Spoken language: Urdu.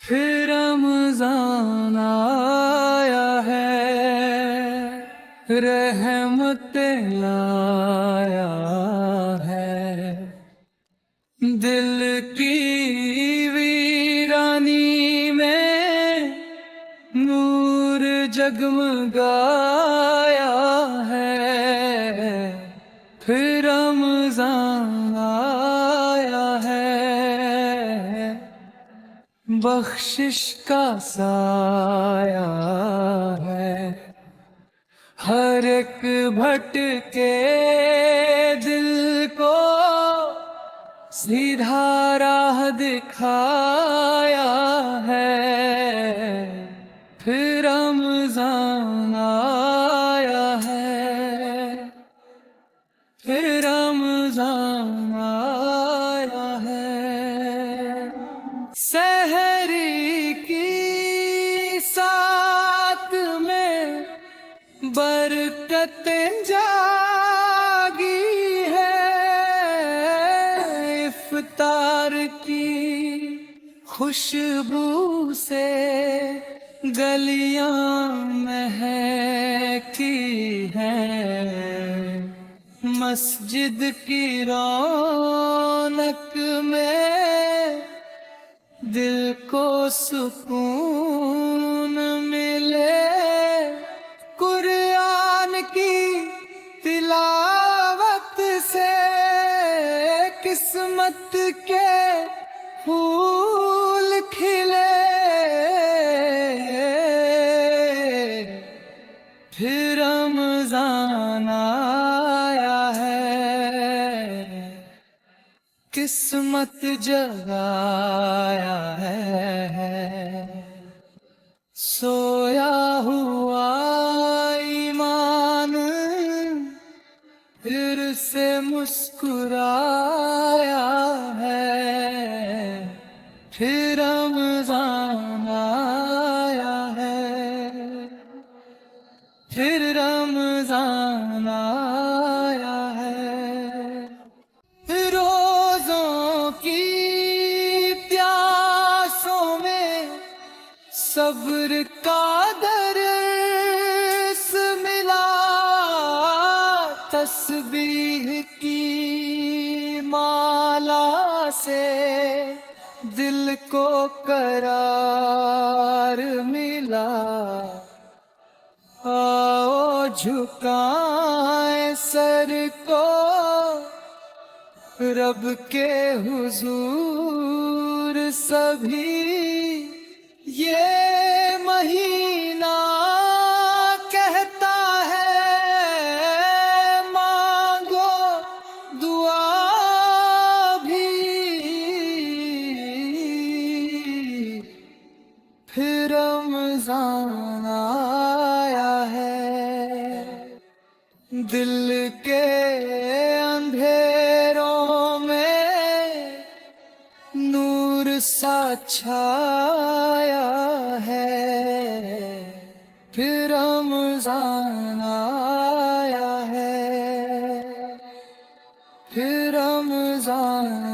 پھر رمضان آیا ہے، رحمت لایا ہے، دل کی ویرانی میں نور جگمگایا ہے، پھر رمضان آیا ہے، بخشش کا سایہ ہے، ہر ایک بھٹکے دل کو سیدھا راہ دکھایا ہے، پھر رمضان آیا ہے، پھر رمضان آیا ہے، سحری کی ساتھ میں برکتیں جاگی ہے، افطار کی خوشبو سے گلیاں مہکی ہیں، مسجد کی رونق میں دل کو سکون ملے، قرآن کی تلاوت سے قسمت کے پھول کھلے، پھر رمضان آیا ہے، قسمت جگایا ہے، سویا ہوا ایمان پھر سے مسکرایا ہے، پھر رمضان آیا ہے، پھر رمضان آیا ہے، روزوں کی پیاسوں میں صبر کا درس ملا، تسبیح کی مالا سے دل کو قرار ملا، آؤ جھکائیں سر کو رب کے حضور سبھی، یہ مہینہ کہتا ہے مانگو دعا بھی، پھر رمضان آیا ہے، دل کے اندھیروں میں نور سا چھایا ہے، پھر رمضان آیا ہے، پھر رمضان